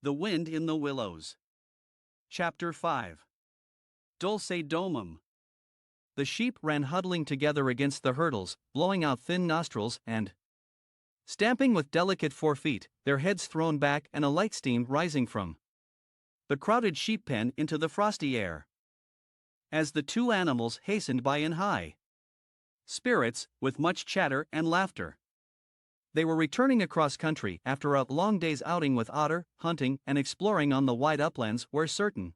The Wind in the Willows. Chapter 5. Dulce Domum. The sheep ran huddling together against the hurdles, blowing out thin nostrils and stamping with delicate forefeet, their heads thrown back and a light steam rising from the crowded sheep pen into the frosty air. As the two animals hastened by in high spirits, with much chatter and laughter. They were returning across country after a long day's outing with otter, hunting and exploring on the wide uplands where certain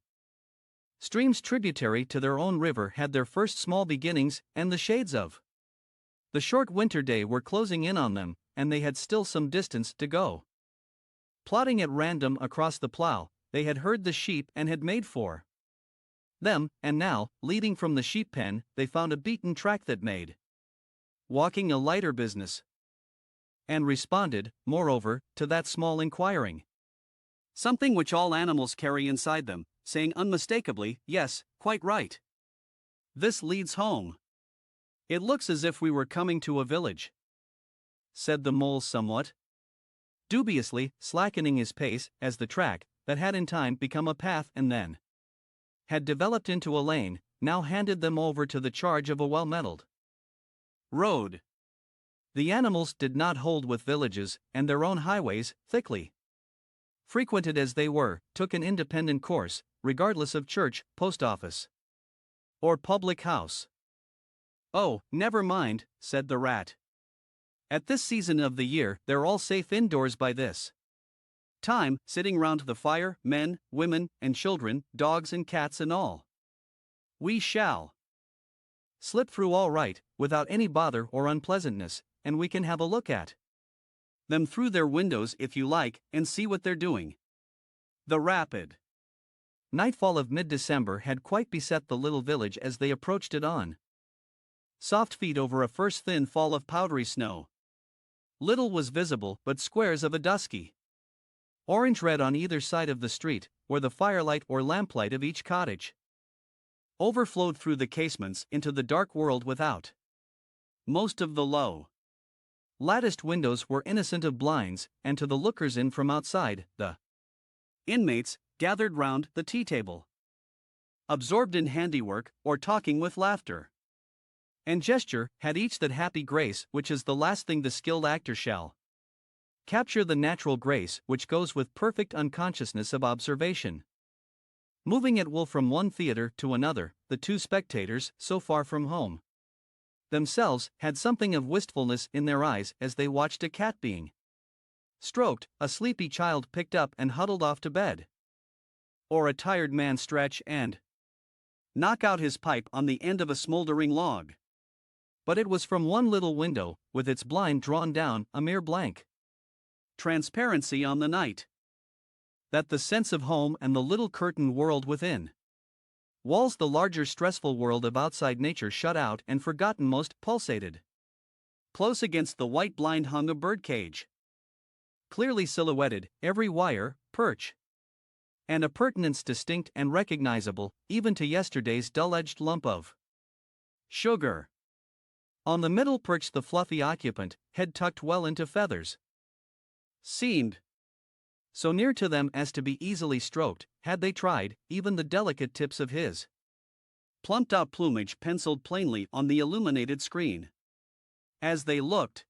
streams tributary to their own river had their first small beginnings, and the shades of the short winter day were closing in on them, and they had still some distance to go. Plodding at random across the plow, they had heard the sheep and had made for them, and now, leading from the sheep pen, they found a beaten track that made walking a lighter business, and responded, moreover, to that small inquiring something which all animals carry inside them, saying unmistakably, "Yes, quite right. This leads home. It looks as if we were coming to a village," said the mole somewhat dubiously, slackening his pace, as the track, that had in time become a path and then had developed into a lane, now handed them over to the charge of a well-metalled road. The animals did not hold with villages, and their own highways, thickly frequented as they were, took an independent course, regardless of church, post office, or public house. "Oh, never mind," said the rat. "At this season of the year, they're all safe indoors by this time, sitting round the fire, men, women, and children, dogs and cats and all. We shall slip through all right, without any bother or unpleasantness, and we can have a look at them through their windows if you like, and see what they're doing." The rapid nightfall of mid-December had quite beset the little village as they approached it on soft feet over a first thin fall of powdery snow. Little was visible but squares of a dusky orange-red on either side of the street, where the firelight or lamplight of each cottage overflowed through the casements into the dark world without. Most of the low latticed windows were innocent of blinds, and to the lookers in from outside, the inmates gathered round the tea table, absorbed in handiwork, or talking with laughter and gesture, had each that happy grace which is the last thing the skilled actor shall capture, the natural grace which goes with perfect unconsciousness of observation. Moving at will from one theater to another, the two spectators, so far from home themselves, had something of wistfulness in their eyes as they watched a cat being stroked, a sleepy child picked up and huddled off to bed, or a tired man stretch and knock out his pipe on the end of a smoldering log. But it was from one little window, with its blind drawn down, a mere blank transparency on the night, that the sense of home and the little curtained world within walls, the larger stressful world of outside nature shut out and forgotten most, pulsated. Close against the white blind hung a birdcage, clearly silhouetted, every wire, perch, and appurtenance distinct and recognizable, even to yesterday's dull-edged lump of sugar. On the middle perched the fluffy occupant, head tucked well into feathers, seemed so near to them as to be easily stroked, had they tried. Even the delicate tips of his plumped-out plumage penciled plainly on the illuminated screen. As they looked,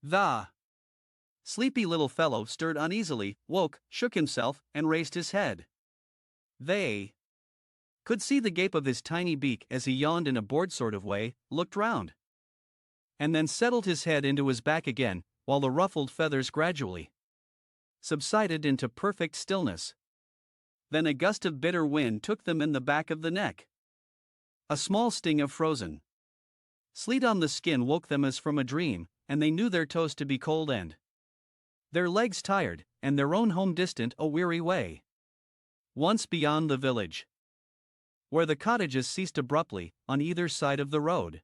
the sleepy little fellow stirred uneasily, woke, shook himself, and raised his head. They could see the gape of his tiny beak as he yawned in a bored sort of way, looked round, and then settled his head into his back again, while the ruffled feathers gradually subsided into perfect stillness. Then a gust of bitter wind took them in the back of the neck. A small sting of frozen sleet on the skin woke them as from a dream, and they knew their toes to be cold and their legs tired, and their own home distant a weary way. Once beyond the village, where the cottages ceased abruptly, on either side of the road,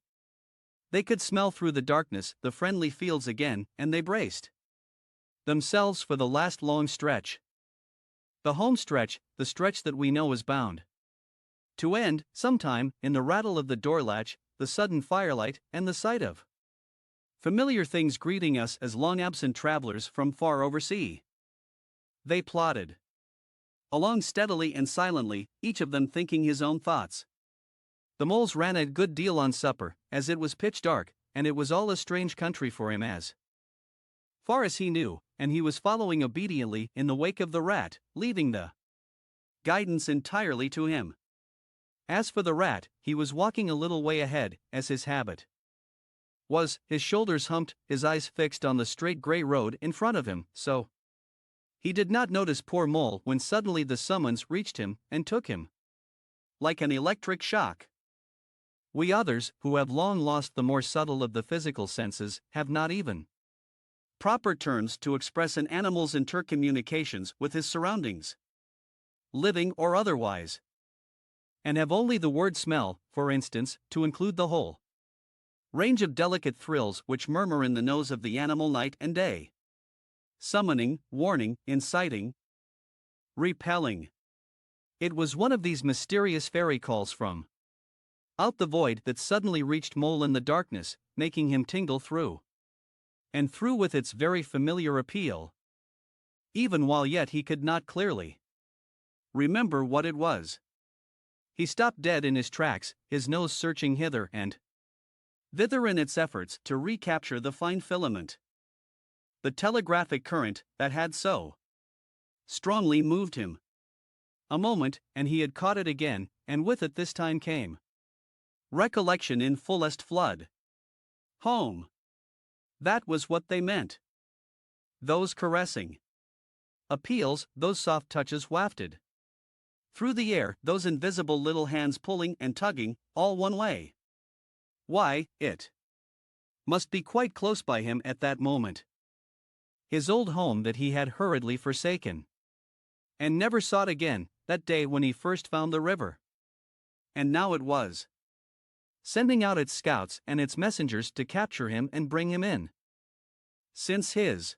they could smell through the darkness the friendly fields again, and they braced themselves for the last long stretch. The home stretch, the stretch that we know is bound to end, sometime, in the rattle of the door latch, the sudden firelight, and the sight of familiar things greeting us as long-absent travelers from far oversea. They plodded along steadily and silently, each of them thinking his own thoughts. The moles ran a good deal on supper, as it was pitch dark, and it was all a strange country for him as far as he knew, and he was following obediently in the wake of the rat, leaving the guidance entirely to him. As for the rat, he was walking a little way ahead, as his habit was, his shoulders humped, his eyes fixed on the straight gray road in front of him, so he did not notice poor Mole when suddenly the summons reached him and took him like an electric shock. We others, who have long lost the more subtle of the physical senses, have not even proper terms to express an animal's intercommunications with his surroundings, living or otherwise, and have only the word smell, for instance, to include the whole range of delicate thrills which murmur in the nose of the animal night and day. Summoning, warning, inciting, repelling. It was one of these mysterious fairy calls from out the void that suddenly reached Mole in the darkness, making him tingle through and through with its very familiar appeal, even while yet he could not clearly remember what it was. He stopped dead in his tracks, his nose searching hither and thither in its efforts to recapture the fine filament, the telegraphic current that had so strongly moved him. A moment, and he had caught it again, and with it this time came recollection in fullest flood. Home. That was what they meant. Those caressing appeals, those soft touches wafted through the air, those invisible little hands pulling and tugging, all one way. Why, it must be quite close by him at that moment. His old home that he had hurriedly forsaken and never sought again, that day when he first found the river. And now it was sending out its scouts and its messengers to capture him and bring him in. Since his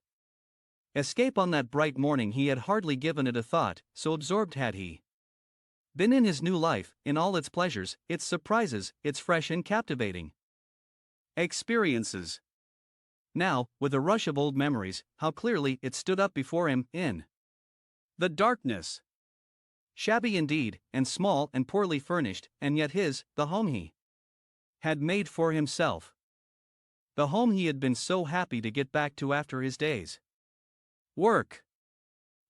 escape on that bright morning he had hardly given it a thought, so absorbed had he been in his new life, in all its pleasures, its surprises, its fresh and captivating experiences. Now, with a rush of old memories, how clearly it stood up before him, in the darkness. Shabby indeed, and small and poorly furnished, and yet his, the home he had made for himself. The home he had been so happy to get back to after his day's work.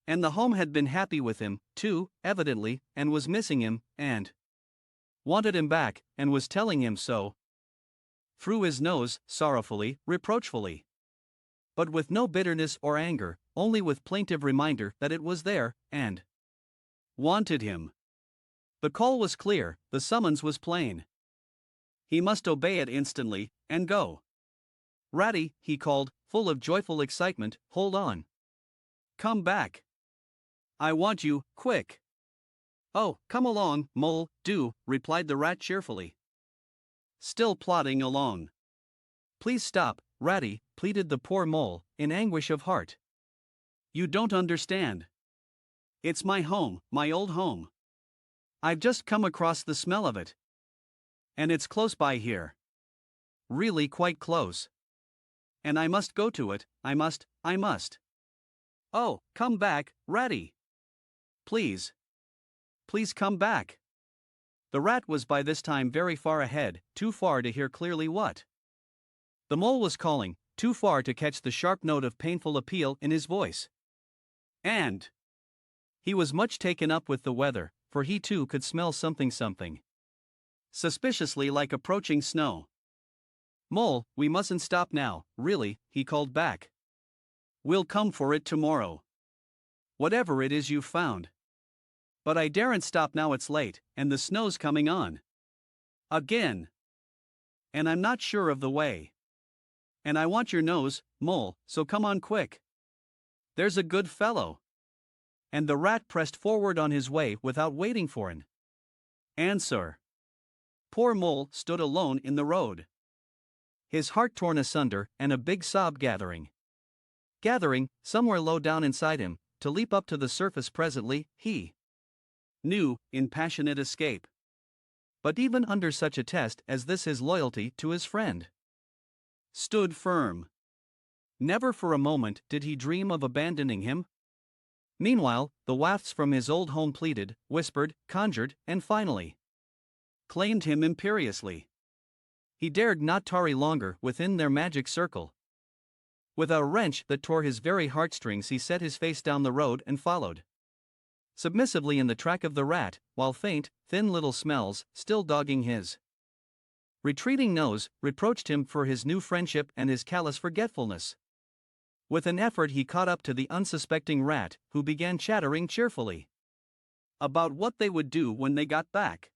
And the home had been happy with him, too, evidently, and was missing him, and wanted him back, and was telling him so through his nose, sorrowfully, reproachfully. But with no bitterness or anger, only with plaintive reminder that it was there, and wanted him. The call was clear, the summons was plain. He must obey it instantly, and go. Ratty, he called, full of joyful excitement, hold on. Come back. I want you, quick. Oh, come along, Mole, do, replied the rat cheerfully, still plodding along. Please stop, Ratty, pleaded the poor Mole, in anguish of heart. You don't understand. It's my home, my old home. I've just come across the smell of it. And it's close by here. Really quite close. And I must go to it, I must. Oh, come back, Ratty. Please. Please come back. The rat was by this time very far ahead, too far to hear clearly what the mole was calling, too far to catch the sharp note of painful appeal in his voice. And he was much taken up with the weather, for he too could smell something suspiciously like approaching snow. Mole, we mustn't stop now, really, he called back. We'll come for it tomorrow. Whatever it is you've found. But I daren't stop now, it's late, and the snow's coming on. Again. And I'm not sure of the way. And I want your nose, Mole, so come on quick. There's a good fellow. And the rat pressed forward on his way without waiting for an answer. Poor Mole stood alone in the road, his heart torn asunder, and a big sob gathering, somewhere low down inside him, to leap up to the surface presently, he knew, in passionate escape. But even under such a test as this his loyalty to his friend stood firm. Never for a moment did he dream of abandoning him. Meanwhile, the wafts from his old home pleaded, whispered, conjured, and finally claimed him imperiously. He dared not tarry longer within their magic circle. With a wrench that tore his very heartstrings, he set his face down the road and followed submissively in the track of the rat, while faint, thin little smells, still dogging his retreating nose, reproached him for his new friendship and his callous forgetfulness. With an effort he caught up to the unsuspecting rat, who began chattering cheerfully about what they would do when they got back,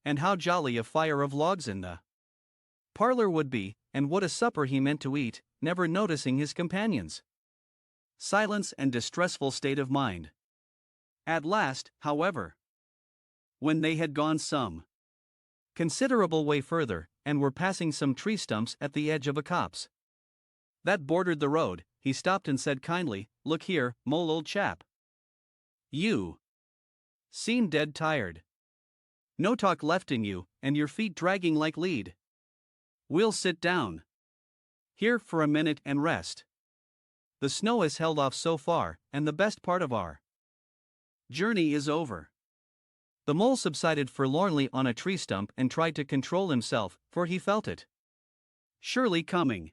and how jolly a fire of logs in the parlor would be, and what a supper he meant to eat, never noticing his companions' silence and distressful state of mind. At last, however, when they had gone some considerable way further, and were passing some tree stumps at the edge of a copse that bordered the road, he stopped and said kindly, "Look here, Mole, old chap. You seem dead tired. No talk left in you, and your feet dragging like lead. We'll sit down here for a minute and rest. The snow has held off so far, and the best part of our journey is over." The mole subsided forlornly on a tree stump and tried to control himself, for he felt it surely coming.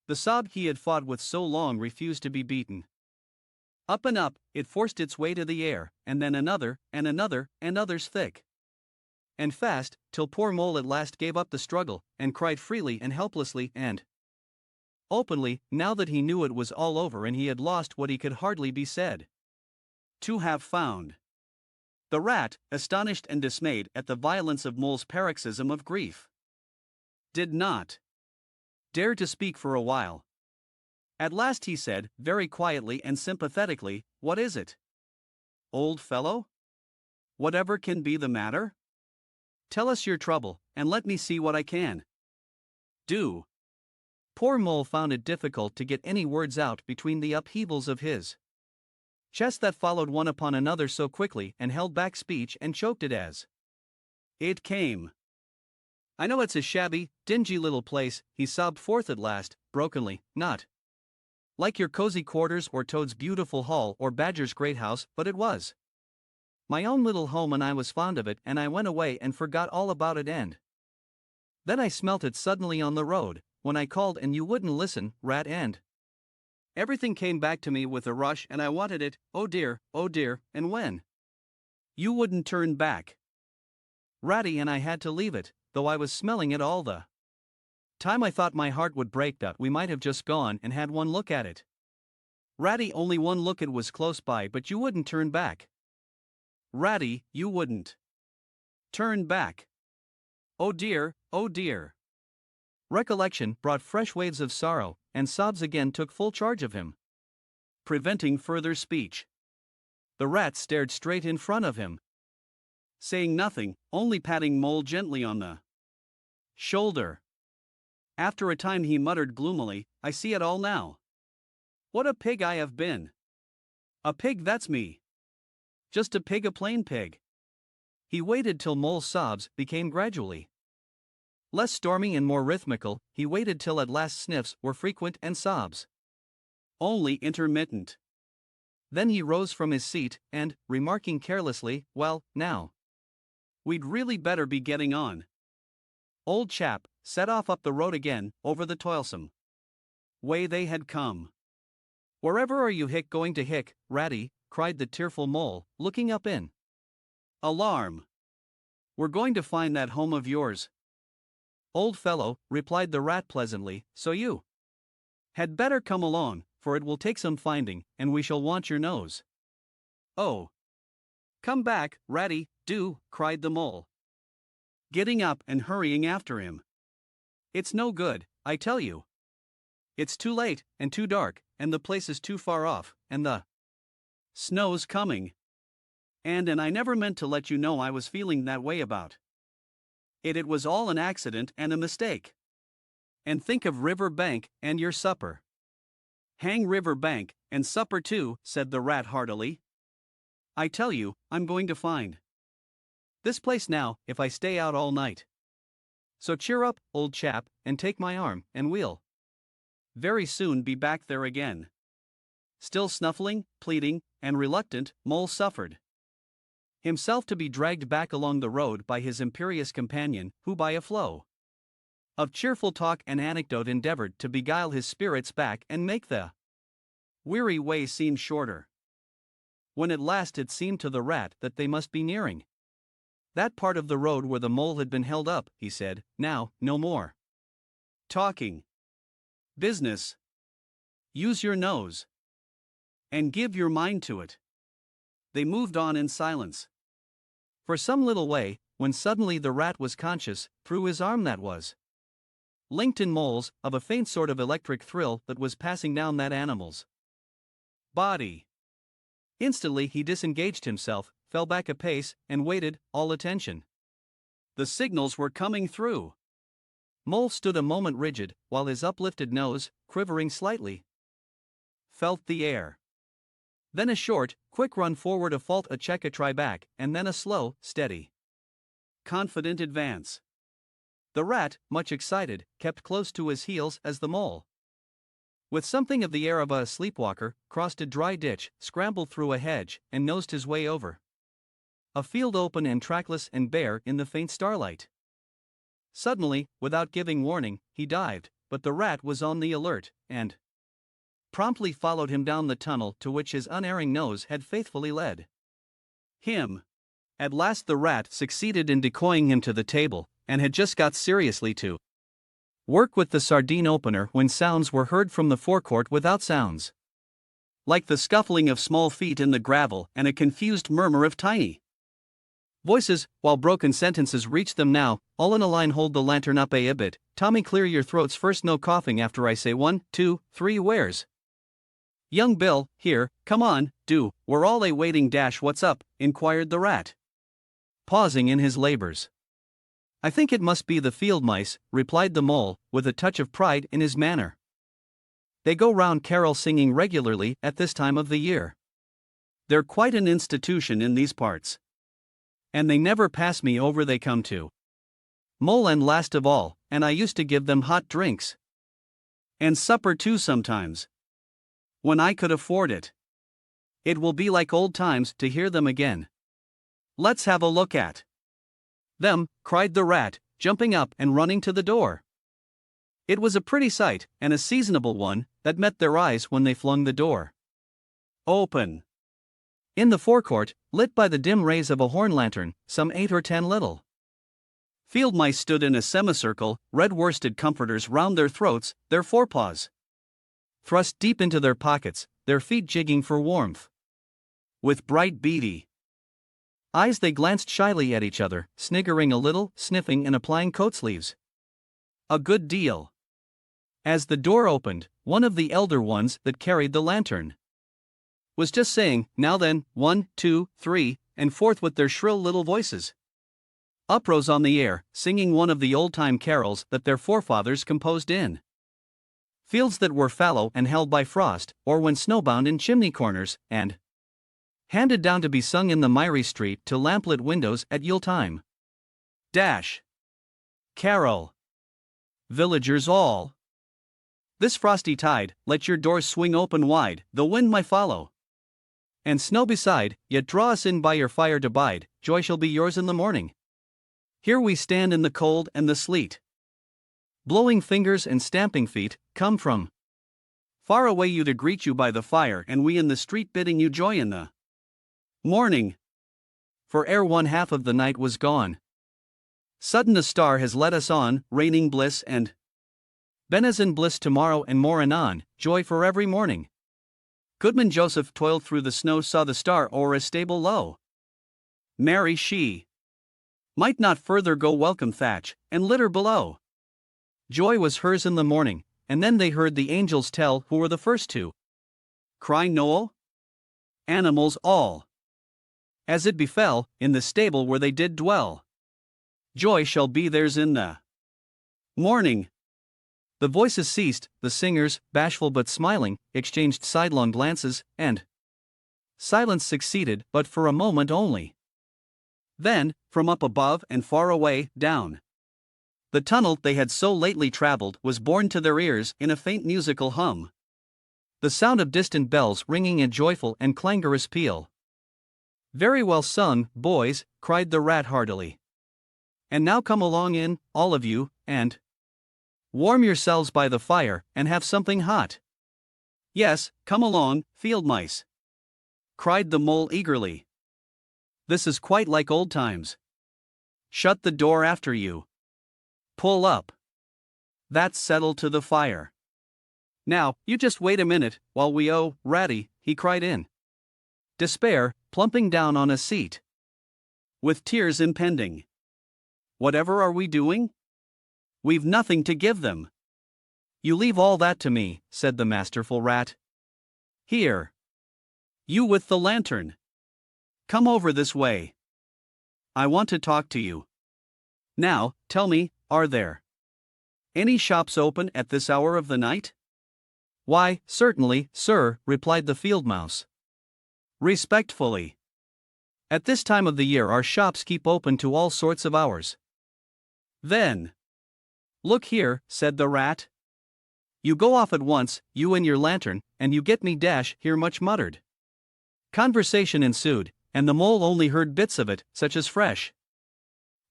The sob he had fought with so long refused to be beaten. Up and up, it forced its way to the air, and then another, and another, and others thick and fast, till poor Mole at last gave up the struggle, and cried freely and helplessly and openly, now that he knew it was all over and he had lost what he could hardly be said to have found. The rat, astonished and dismayed at the violence of Mole's paroxysm of grief, did not dare to speak for a while. At last he said, very quietly and sympathetically, "What is it, old fellow? Whatever can be the matter? Tell us your trouble, and let me see what I can do." Poor Mole found it difficult to get any words out between the upheavals of his chest that followed one upon another so quickly, and held back speech and choked it as it came. "I know it's a shabby, dingy little place," he sobbed forth at last, brokenly, "not like your cozy quarters or Toad's beautiful hall or Badger's great house, but it was my own little home and I was fond of it, and I went away and forgot all about it, and then I smelt it suddenly on the road, when I called and you wouldn't listen, rat, and everything came back to me with a rush and I wanted it, oh dear, and when you wouldn't turn back, Ratty, and I had to leave it, though I was smelling it all the time. I thought my heart would break, that we might have just gone and had one look at it, Ratty, only one look. It was close by, but you wouldn't turn back, Ratty, you wouldn't turn back. Oh dear, oh dear." Recollection brought fresh waves of sorrow, and sobs again took full charge of him, preventing further speech. The rat stared straight in front of him, saying nothing, only patting Mole gently on the shoulder. After a time he muttered gloomily, "I see it all now. What a pig I have been. A pig, that's me. Just a pig, a plain pig." He waited till Mole's sobs became gradually less stormy and more rhythmical. He waited till at last sniffs were frequent and sobs only intermittent. Then he rose from his seat and, remarking carelessly, "Well, now we'd really better be getting on, old chap," set off up the road again, over the toilsome way they had come. "Wherever are you going to, Ratty?" cried the tearful Mole, looking up in alarm. "We're going to find that home of yours, old fellow," replied the rat pleasantly, "so you had better come along, for it will take some finding, and we shall want your nose." "Oh, come back, Ratty, do," cried the Mole, getting up and hurrying after him. "It's no good, I tell you. It's too late, and too dark, and the place is too far off, and the snow's coming. And I never meant to let you know I was feeling that way about it. It was all an accident and a mistake. And think of River Bank and your supper." "Hang River Bank, and supper too," said the rat heartily. "I tell you, I'm going to find this place now, if I stay out all night. So cheer up, old chap, and take my arm, and we'll very soon be back there again." Still snuffling, pleading, and reluctant, Mole suffered himself to be dragged back along the road by his imperious companion, who by a flow of cheerful talk and anecdote endeavored to beguile his spirits back and make the weary way seem shorter. When at last it seemed to the Rat that they must be nearing that part of the road where the Mole had been held up, he said, "Now, no more talking business. Use your nose and give your mind to it." They moved on in silence for some little way, when suddenly the Rat was conscious, through his arm that was linked in Mole's, of a faint sort of electric thrill that was passing down that animal's body. Instantly he disengaged himself, fell back a pace, and waited, all attention. The signals were coming through. Mole stood a moment rigid, while his uplifted nose, quivering slightly, felt the air. Then a short, quick run forward, a check, a try back, and then a slow, steady, confident advance. The Rat, much excited, kept close to his heels as the Mole, with something of the air of a sleepwalker, crossed a dry ditch, scrambled through a hedge, and nosed his way over a field open and trackless and bare in the faint starlight. Suddenly, without giving warning, he dived, but the Rat was on the alert, and promptly followed him down the tunnel to which his unerring nose had faithfully led him. At last the Rat succeeded in decoying him to the table, and had just got seriously to work with the sardine opener when sounds were heard from the forecourt without sounds, like the scuffling of small feet in the gravel and a confused murmur of tiny voices, while broken sentences reached them. "Now, all in a line, hold the lantern up a bit. Tommy, clear your throats first, no coughing after I say 1, 2, 3, where's young Bill? Here, come on, do, we're all waiting. What's up?" inquired the Rat, pausing in his labors. "I think it must be the field mice," replied the Mole, with a touch of pride in his manner. "They go round carol singing regularly at this time of the year. They're quite an institution in these parts. And they never pass me over, they come to Mole and last of all, and I used to give them hot drinks. And supper too sometimes, when I could afford it. It will be like old times to hear them again. Let's have a look at them," cried the Rat, jumping up and running to the door. It was a pretty sight, and a seasonable one, that met their eyes when they flung the door open. In the forecourt, lit by the dim rays of a horn lantern, some 8 or 10 little field mice stood in a semicircle, red worsted comforters round their throats, their forepaws thrust deep into their pockets, their feet jigging for warmth. With bright beady eyes they glanced shyly at each other, sniggering a little, sniffing and applying coat sleeves a good deal. As the door opened, one of the elder ones that carried the lantern was just saying, "Now then, 1, 2, 3, and forth with their shrill little voices uprose on the air, singing one of the old-time carols that their forefathers composed in fields that were fallow and held by frost, or when snowbound in chimney corners, and handed down to be sung in the miry street to lamplit windows at Yule time. Carol, villagers all, this frosty tide, let your doors swing open wide, the wind might follow, and snow beside, yet draw us in by your fire to bide, joy shall be yours in the morning. Here we stand in the cold and the sleet, blowing fingers and stamping feet, come from far away you to greet you by the fire, and we in the street bidding you joy in the morning. For ere one half of the night was gone, sudden a star has led us on, raining bliss and benison bliss tomorrow and more anon, joy for every morning. Goodman Joseph toiled through the snow, saw the star o'er a stable low. Mary she might not further go, welcome thatch and litter below. Joy was hers in the morning, and then they heard the angels tell who were the first to cry Noel? Animals all. As it befell, in the stable where they did dwell, joy shall be theirs in the morning. The voices ceased, the singers, bashful but smiling, exchanged sidelong glances, and silence succeeded, but for a moment only. Then, from up above and far away, down the tunnel they had so lately traveled was borne to their ears in a faint musical hum the sound of distant bells ringing a joyful and clangorous peal. "Very well sung, boys," cried the rat heartily. "And now come along in, all of you, and warm yourselves by the fire, and have something hot." "Yes, come along, field mice," cried the mole eagerly. "This is quite like old times. Shut the door after you. Pull up. That's settled to the fire. Now, you just wait a minute, while Ratty," he cried in despair, plumping down on a seat, with tears impending. "Whatever are we doing? We've nothing to give them." "You leave all that to me," said the masterful rat. "Here. You with the lantern. Come over this way. I want to talk to you. Now, tell me, are there any shops open at this hour of the night?" "Why, certainly, sir," replied the field mouse, respectfully. "At this time of the year our shops keep open to all sorts of hours." "Then look here," said the rat. "You go off at once, you and your lantern, and you get me here much muttered." Conversation ensued, and the mole only heard bits of it, such as fresh.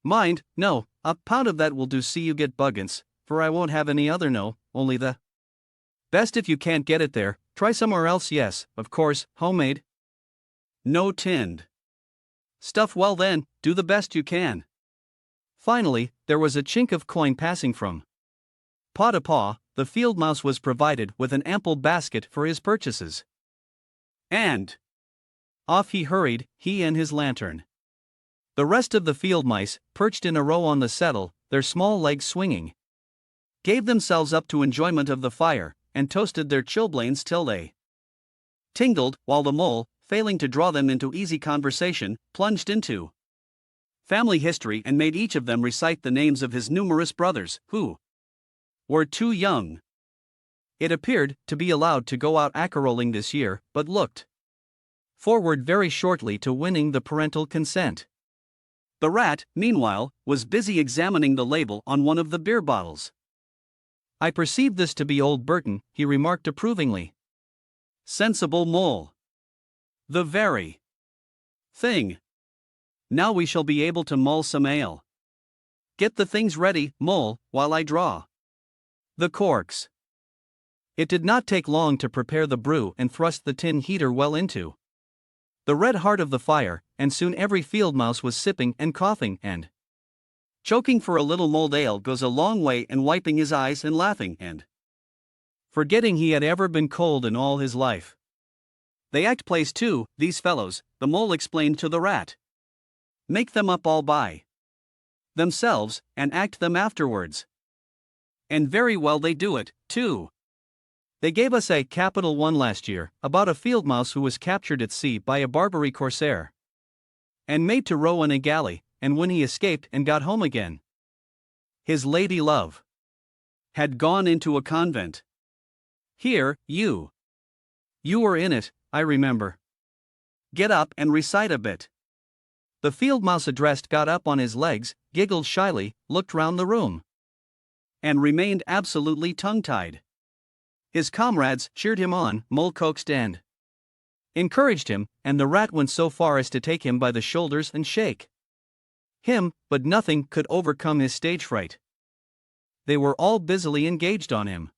"Mind, no, a pound of that will do. See you get buggins, for I won't have any other, no, only the best. If you can't get it there, try somewhere else. Yes, of course, homemade. No tinned stuff. Well then, do the best you can." Finally, there was a chink of coin passing from paw to paw. The field mouse was provided with an ample basket for his purchases. And off he hurried, he and his lantern. The rest of the field mice, perched in a row on the settle, their small legs swinging, gave themselves up to enjoyment of the fire, and toasted their chilblains till they tingled, while the mole, failing to draw them into easy conversation, plunged into family history and made each of them recite the names of his numerous brothers, who were too young, it appeared, to be allowed to go out a-caroling this year, but looked forward very shortly to winning the parental consent. The rat, meanwhile, was busy examining the label on one of the beer bottles. "I perceive this to be old Burton," he remarked approvingly. "Sensible mole. The very thing. Now we shall be able to mull some ale. Get the things ready, mole, while I draw the corks." It did not take long to prepare the brew and thrust the tin heater well into the red heart of the fire, and soon every field mouse was sipping and coughing and choking, for a little mulled ale goes a long way in wiping his eyes and laughing and forgetting he had ever been cold in all his life. "They act plays too, these fellows," the mole explained to the rat. "Make them up all by themselves, and act them afterwards. And very well they do it, too. They gave us a capital one last year, about a field mouse who was captured at sea by a Barbary corsair, and made to row in a galley, and when he escaped and got home again, his lady love had gone into a convent. Here, you were in it, I remember. Get up and recite a bit." The field mouse addressed got up on his legs, giggled shyly, looked round the room, and remained absolutely tongue-tied. His comrades cheered him on, mole coaxed and encouraged him, and the rat went so far as to take him by the shoulders and shake him, but nothing could overcome his stage fright. They were all busily engaged on him,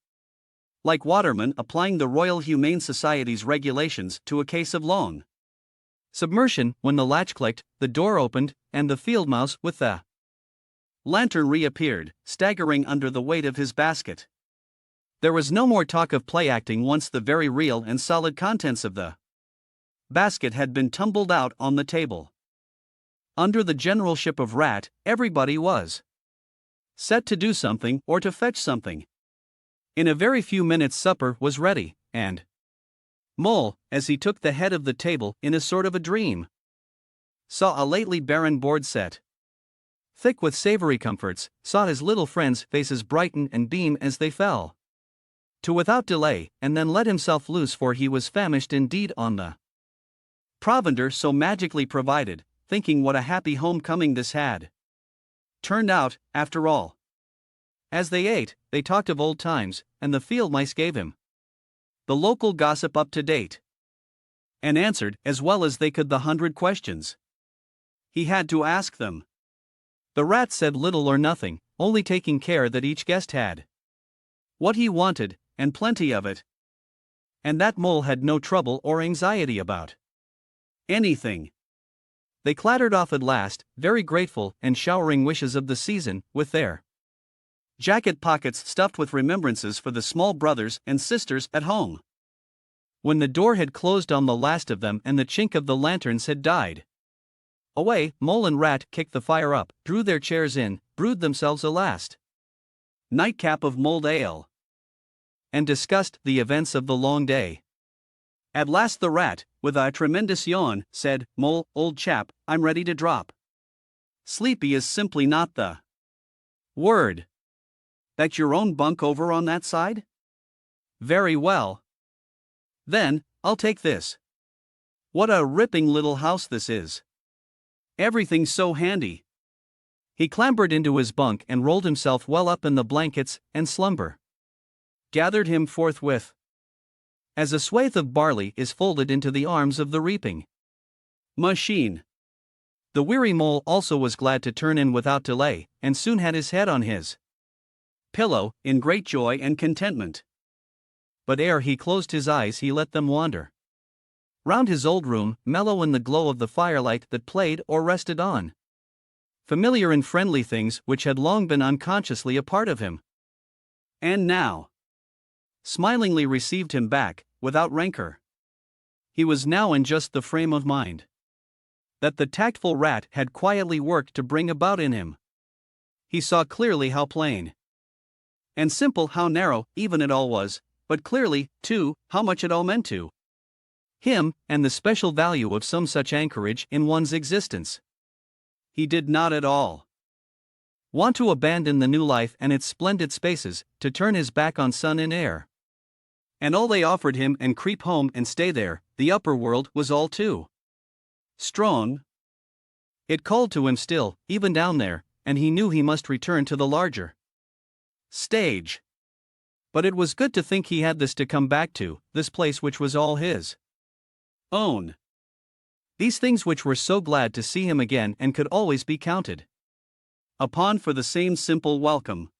like watermen applying the Royal Humane Society's regulations to a case of long submersion, when the latch clicked, the door opened, and the field mouse with the lantern reappeared, staggering under the weight of his basket. There was no more talk of play acting once the very real and solid contents of the basket had been tumbled out on the table. Under the generalship of Rat, everybody was set to do something or to fetch something. In a very few minutes supper was ready, and Mole, as he took the head of the table in a sort of a dream, saw a lately barren board set thick with savory comforts, saw his little friends' faces brighten and beam as they fell to without delay, and then let himself loose, for he was famished indeed on the provender so magically provided, thinking what a happy homecoming this had turned out, after all. As they ate, they talked of old times, and the field mice gave him the local gossip up to date, and answered as well as they could the 100 questions he had to ask them. The rat said little or nothing, only taking care that each guest had what he wanted, and plenty of it, and that mole had no trouble or anxiety about anything. They clattered off at last, very grateful and showering wishes of the season, with their jacket pockets stuffed with remembrances for the small brothers and sisters at home. When the door had closed on the last of them and the chink of the lanterns had died away, mole and rat kicked the fire up, drew their chairs in, brewed themselves a last nightcap of mulled ale, and discussed the events of the long day. At last the rat, with a tremendous yawn, said, "Mole, old chap, I'm ready to drop. Sleepy is simply not the word. That your own bunk over on that side? Very well. Then, I'll take this. What a ripping little house this is. Everything's so handy." He clambered into his bunk and rolled himself well up in the blankets, and slumber gathered him forthwith, as a swathe of barley is folded into the arms of the reaping machine. The weary mole also was glad to turn in without delay, and soon had his head on his pillow, in great joy and contentment. But ere he closed his eyes he let them wander round his old room, mellow in the glow of the firelight that played or rested on familiar and friendly things which had long been unconsciously a part of him, and now smilingly received him back, without rancor. He was now in just the frame of mind that the tactful rat had quietly worked to bring about in him. He saw clearly how plain and simple, how narrow even it all was, but clearly, too, how much it all meant to him, and the special value of some such anchorage in one's existence. He did not at all want to abandon the new life and its splendid spaces, to turn his back on sun and air, and all they offered him, and creep home and stay there. The upper world was all too strong. It called to him still, even down there, and he knew he must return to the larger stage. But it was good to think he had this to come back to, this place which was all his own. These things which were so glad to see him again and could always be counted upon for the same simple welcome.